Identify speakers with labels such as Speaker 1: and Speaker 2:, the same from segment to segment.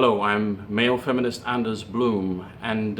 Speaker 1: Hello, I'm male feminist Anders Bloom, and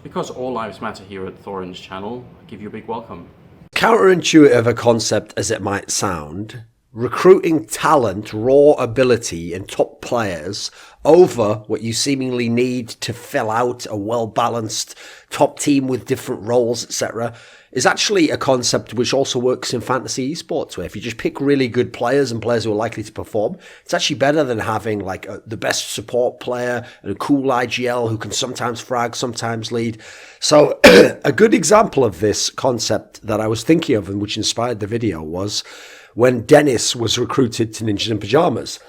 Speaker 1: because all lives matter here at Thorin's channel, I give you a big welcome.
Speaker 2: Counterintuitive a concept as it might sound, recruiting talent, raw ability and top players over what you seemingly need to fill out a well-balanced top team with different roles, etc., is actually a concept which also works in fantasy esports, where if you just pick really good players and players who are likely to perform, it's actually better than having like the best support player and a cool IGL who can sometimes frag, sometimes lead. So a good example of this concept that I was thinking of and which inspired the video was when Dennis was recruited to Ninjas in Pyjamas.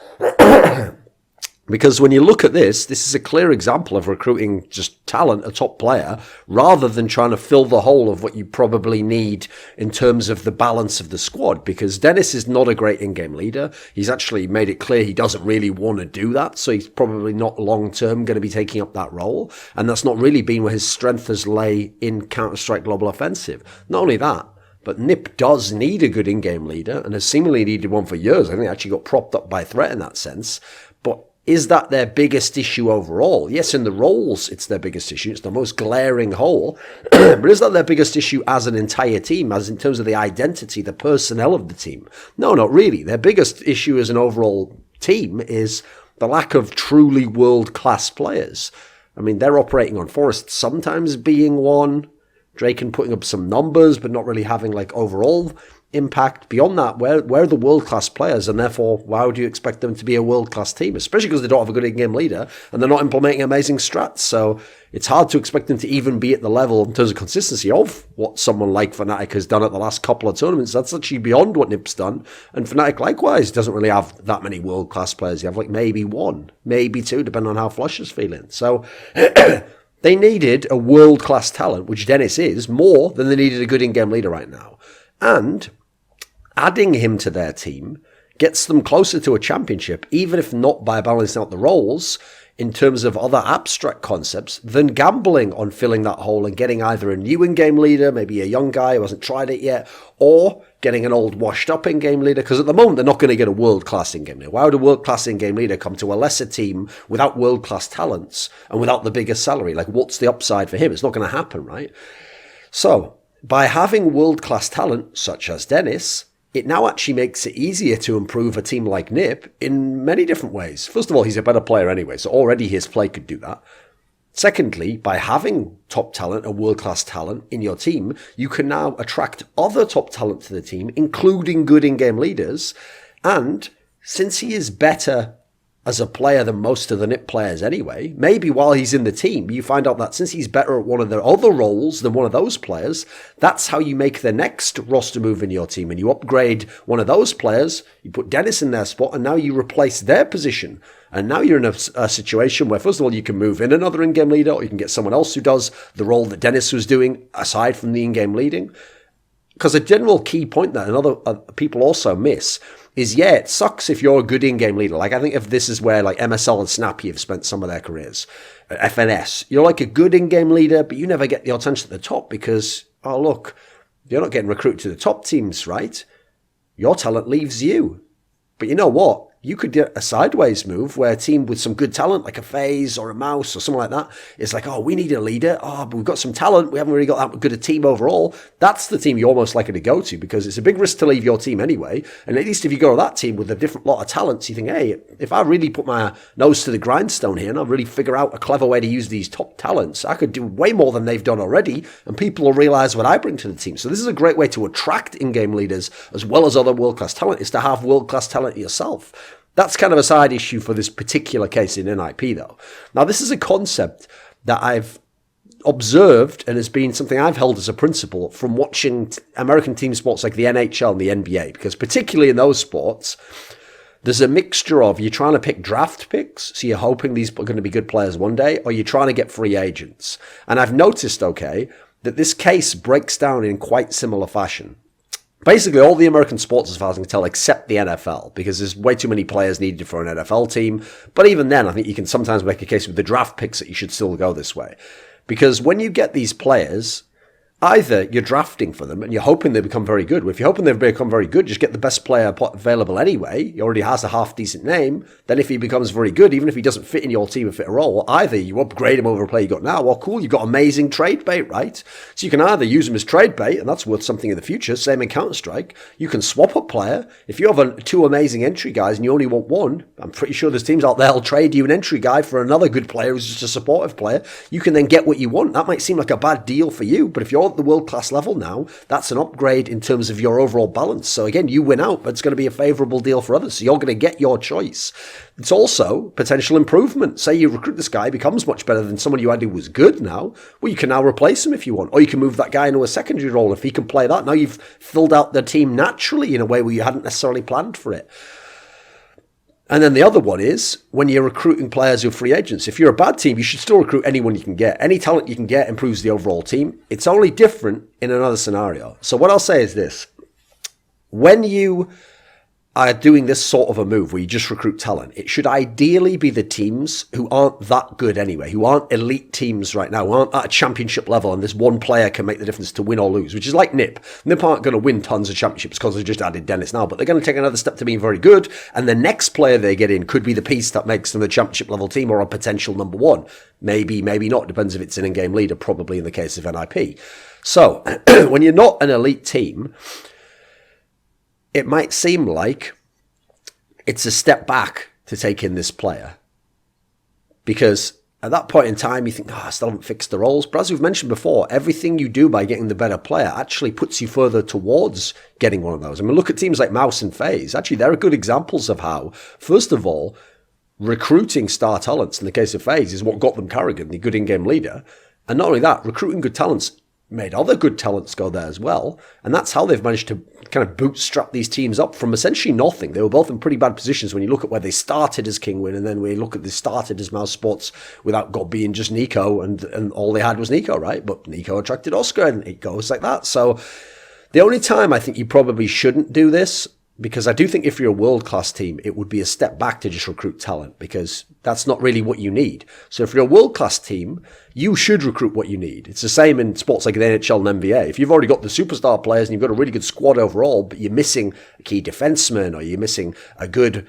Speaker 2: Because when you look at this is a clear example of recruiting just talent, a top player, rather than trying to fill the hole of what you probably need in terms of the balance of the squad. Because Dennis is not a great in-game leader. He's actually made it clear he doesn't really want to do that. So he's probably not long-term going to be taking up that role. And that's not really been where his strength has lay in Counter-Strike Global Offensive. Not only that, but NIP does need a good in-game leader and has seemingly needed one for years. I think they actually got propped up by threat in that sense. But is that their biggest issue overall? Yes, in the roles, it's their biggest issue. It's the most glaring hole. But is that their biggest issue as an entire team, as in terms of the identity, the personnel of the team? No, not really. Their biggest issue as an overall team is the lack of truly world-class players. I mean, they're operating on Forest sometimes being one, Draken putting up some numbers, but not really having like overall impact. Beyond that, where are the world-class players? And therefore, why would you expect them to be a world-class team? Especially because they don't have a good in-game leader and they're not implementing amazing strats. So it's hard to expect them to even be at the level in terms of consistency of what someone like Fnatic has done at the last couple of tournaments. That's actually beyond what NIP's done. And Fnatic likewise doesn't really have that many world-class players. You have like maybe one, maybe two, depending on how Flush is feeling. So they needed a world-class talent, which Dennis is, more than they needed a good in-game leader right now. And adding him to their team gets them closer to a championship, even if not by balancing out the roles in terms of other abstract concepts, than gambling on filling that hole and getting either a new in-game leader, maybe a young guy who hasn't tried it yet, or getting an old washed-up in-game leader, because at the moment they're not going to get a world-class in-game leader. Why would a world-class in-game leader come to a lesser team without world-class talents and without the biggest salary? Like, what's the upside for him? It's not going to happen, right? So by having world-class talent, such as Dennis, it now actually makes it easier to improve a team like NIP in many different ways. First of all, he's a better player anyway, so already his play could do that. Secondly, by having top talent and world-class talent in your team, you can now attract other top talent to the team, including good in-game leaders. And since he is better as a player than most of the NIP players anyway, maybe while he's in the team, you find out that since he's better at one of the other roles than one of those players, that's how you make the next roster move in your team. And you upgrade one of those players, you put Dennis in their spot, and now you replace their position. And now you're in a situation where, first of all, you can move in another in-game leader, or you can get someone else who does the role that Dennis was doing, aside from the in-game leading. Because a general key point that other people also miss is, yeah, it sucks if you're a good in-game leader. Like, I think if this is where, like, MSL and Snappy have spent some of their careers, FNS, you're like a good in-game leader, but you never get the attention at the top because, oh, look, you're not getting recruited to the top teams, right? Your talent leaves you. But you know what? You could get a sideways move where a team with some good talent, like a FaZe or a Mouse or something like that, is like, oh, we need a leader. Oh, but we've got some talent. We haven't really got that good a team overall. That's the team you're most likely to go to because it's a big risk to leave your team anyway. And at least if you go to that team with a different lot of talents, you think, hey, if I really put my nose to the grindstone here and I really figure out a clever way to use these top talents, I could do way more than they've done already. And people will realize what I bring to the team. So this is a great way to attract in-game leaders as well as other world-class talent, is to have world-class talent yourself. That's kind of a side issue for this particular case in NIP, though. Now, this is a concept that I've observed and has been something I've held as a principle from watching American team sports like the NHL and the NBA, because particularly in those sports, there's a mixture of you're trying to pick draft picks, so you're hoping these are going to be good players one day, or you're trying to get free agents. And I've noticed, okay, that this case breaks down in quite similar fashion. Basically, all the American sports, as far as I can tell, except the NFL, because there's way too many players needed for an NFL team. But even then, I think you can sometimes make a case with the draft picks that you should still go this way. Because when you get these players, either you're drafting for them and you're hoping they become very good. Well, if you're hoping they become very good, just get the best player available anyway. He already has a half-decent name. Then if he becomes very good, even if he doesn't fit in your team or fit a role, either you upgrade him over a player you got now, or cool, you've got amazing trade bait, right? So you can either use him as trade bait, and that's worth something in the future, same in Counter-Strike. You can swap a player. If you have two amazing entry guys and you only want one, I'm pretty sure there's teams out there who'll trade you an entry guy for another good player who's just a supportive player. You can then get what you want. That might seem like a bad deal for you, but if you're at the world-class level now, that's an upgrade in terms of your overall balance. So again, you win out, but it's going to be a favourable deal for others. So you're going to get your choice. It's also potential improvement. Say you recruit this guy, becomes much better than someone you had who was good now. Well, you can now replace him if you want. Or you can move that guy into a secondary role. If he can play that, now you've filled out the team naturally in a way where you hadn't necessarily planned for it. And then the other one is when you're recruiting players who are free agents. If you're a bad team, you should still recruit anyone you can get. Any talent you can get improves the overall team. It's only different in another scenario. So what I'll say is this. When you are doing this sort of a move where you just recruit talent, it should ideally be the teams who aren't that good anyway, who aren't elite teams right now, who aren't at a championship level, and this one player can make the difference to win or lose, which is like NIP. NIP aren't going to win tons of championships because they've just added Dennis now, but they're going to take another step to being very good, and the next player they get in could be the piece that makes them the championship level team or a potential number one. Maybe, maybe not. Depends if it's an in-game leader, probably in the case of NIP. So, when you're not an elite team, it might seem like it's a step back to take in this player. Because at that point in time, you think, I still haven't fixed the roles. But as we've mentioned before, everything you do by getting the better player actually puts you further towards getting one of those. I mean, look at teams like Mouse and FaZe. Actually, they're good examples of how, first of all, recruiting star talents, in the case of FaZe, is what got them Carrigan, the good in-game leader. And not only that, recruiting good talents made other good talents go there as well. And that's how they've managed to kind of bootstrap these teams up from essentially nothing. They were both in pretty bad positions when you look at where they started as Kingwin, and then we look at they started as Mouse Sports without God being just Nico, and all they had was Nico, right? But Nico attracted Oscar, and it goes like that. So the only time I think you probably shouldn't do this, because I do think if you're a world-class team, it would be a step back to just recruit talent, because that's not really what you need. So if you're a world-class team, you should recruit what you need. It's the same in sports like the NHL and NBA. If you've already got the superstar players and you've got a really good squad overall, but you're missing a key defenseman, or you're missing a good,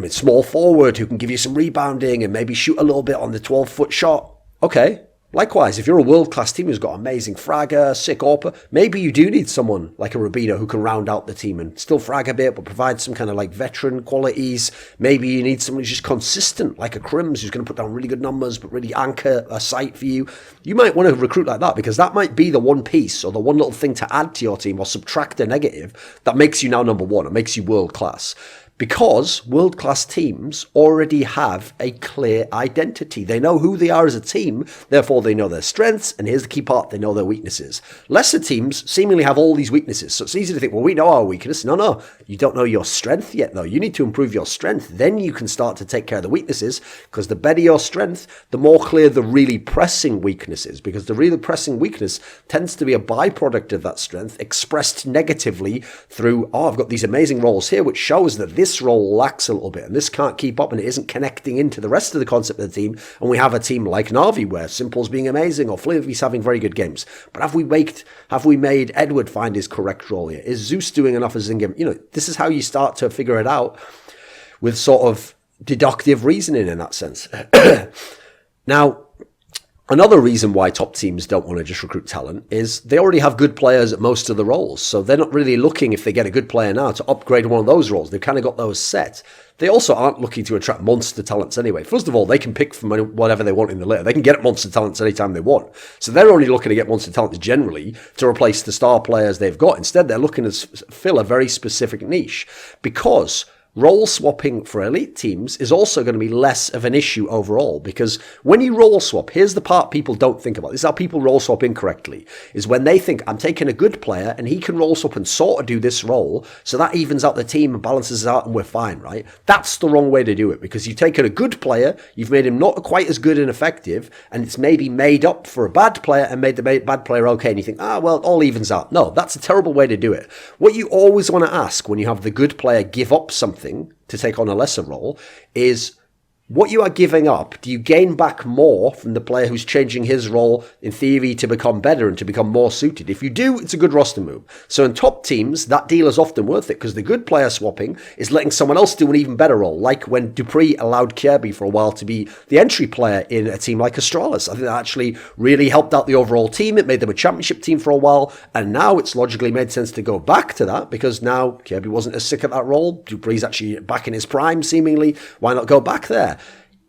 Speaker 2: small forward who can give you some rebounding and maybe shoot a little bit on the 12-foot shot, okay. Likewise, if you're a world-class team who's got amazing fragger, sick AWPer, maybe you do need someone like a Rubino who can round out the team and still frag a bit, but provide some kind of like veteran qualities. Maybe you need someone who's just consistent, like a Crims, who's going to put down really good numbers, but really anchor a site for you. You might want to recruit like that, because that might be the one piece or the one little thing to add to your team or subtract a negative that makes you now number one. It makes you world-class. Because world-class teams already have a clear identity. They know who they are as a team, therefore they know their strengths, and here's the key part, they know their weaknesses. Lesser teams seemingly have all these weaknesses, so it's easy to think, well, we know our weakness. No, you don't know your strength yet, though. You need to improve your strength, then you can start to take care of the weaknesses, because the better your strength, the more clear the really pressing weakness is, because the really pressing weakness tends to be a byproduct of that strength, expressed negatively through, I've got these amazing roles here, which shows that this role lacks a little bit, and this can't keep up, and it isn't connecting into the rest of the concept of the team. And we have a team like Na'Vi where Simple's being amazing, or Flavy's having very good games. But have we made Edward find his correct role here? Is Zeus doing enough as in-game? This is how you start to figure it out with sort of deductive reasoning in that sense. Now, another reason why top teams don't want to just recruit talent is they already have good players at most of the roles. So they're not really looking, if they get a good player now, to upgrade one of those roles. They've kind of got those set. They also aren't looking to attract monster talents anyway. First of all, they can pick from whatever they want in the litter. They can get monster talents anytime they want. So they're only looking to get monster talents generally to replace the star players they've got. Instead, they're looking to fill a very specific niche, because role swapping for elite teams is also going to be less of an issue overall, because when you role swap, here's the part people don't think about. This is how people role swap incorrectly, is when they think, I'm taking a good player and he can role swap and sort of do this role, so that evens out the team and balances it out and we're fine, right? That's the wrong way to do it, because you've taken a good player, you've made him not quite as good and effective, and it's maybe made up for a bad player and made the bad player okay, and you think, well, it all evens out. No, that's a terrible way to do it. What you always want to ask when you have the good player give up something to take on a lesser role is, what you are giving up, do you gain back more from the player who's changing his role, in theory, to become better and to become more suited? If you do, it's a good roster move. So in top teams, that deal is often worth it because the good player swapping is letting someone else do an even better role, like when Dupree allowed Kirby for a while to be the entry player in a team like Astralis. I think that actually really helped out the overall team. It made them a championship team for a while, and now it's logically made sense to go back to that because now Kirby wasn't as sick of that role. Dupree's actually back in his prime, seemingly. Why not go back there?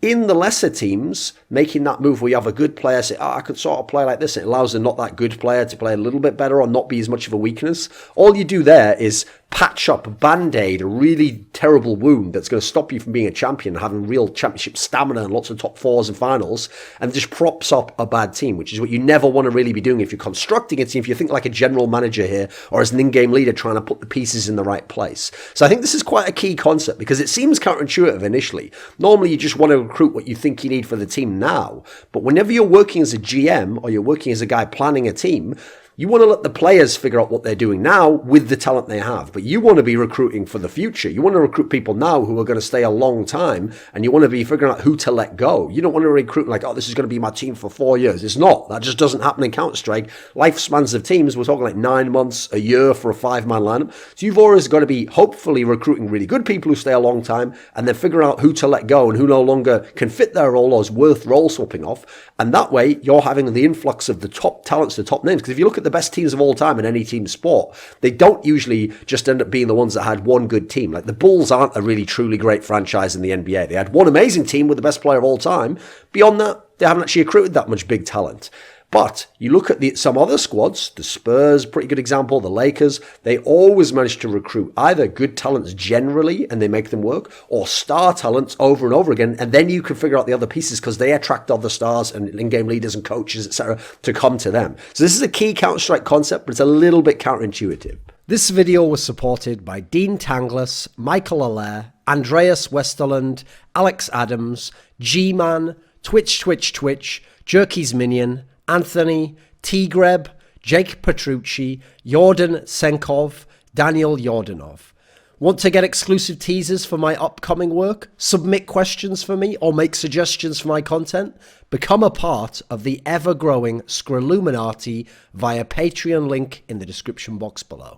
Speaker 2: In the lesser teams, making that move where you have a good player say, I could sort of play like this, it allows a not that good player to play a little bit better or not be as much of a weakness. All you do there is patch up, band-aid a really terrible wound that's going to stop you from being a champion and having real championship stamina and lots of top fours and finals, and just props up a bad team, which is what you never want to really be doing if you're constructing a team, if you think like a general manager here or as an in-game leader trying to put the pieces in the right place. So I think this is quite a key concept because it seems counterintuitive initially. Normally you just want to recruit what you think you need for the team now, but whenever you're working as a GM or you're working as a guy planning a team, you want to let the players figure out what they're doing now with the talent they have. But you want to be recruiting for the future. You want to recruit people now who are going to stay a long time, and you want to be figuring out who to let go. You don't want to recruit like, this is going to be my team for 4 years. It's not. That just doesn't happen in Counter-Strike. Lifespans of teams, we're talking like 9 months, a year for a 5-man lineup. So you've always got to be hopefully recruiting really good people who stay a long time, and then figuring out who to let go and who no longer can fit their role or is worth role swapping off. And that way, you're having the influx of the top talents, the top names. Because if you look at the best teams of all time in any team sport, they don't usually just end up being the ones that had one good team. Like the Bulls aren't a really truly great franchise in the NBA. They had one amazing team with the best player of all time. Beyond that, they haven't actually recruited that much big talent. But you look at some other squads, the Spurs, pretty good example, the Lakers, they always manage to recruit either good talents generally and they make them work, or star talents over and over again, and then you can figure out the other pieces because they attract other stars and in-game leaders and coaches, etc., to come to them. So this is a key Counter-Strike concept, but it's a little bit counterintuitive. This video was supported by Dean Tanglis, Michael Allaire, Andreas Westerlund, Alex Adams, Gman, Twch, Jerky's Minion, Anthony, TGreb, Jake Petrucci, Yordan Tsenkov, Daniel Yordanov. Want to get exclusive teasers for my upcoming work? Submit questions for me or make suggestions for my content? Become a part of the ever-growing Scrilluminati via Patreon link in the description box below.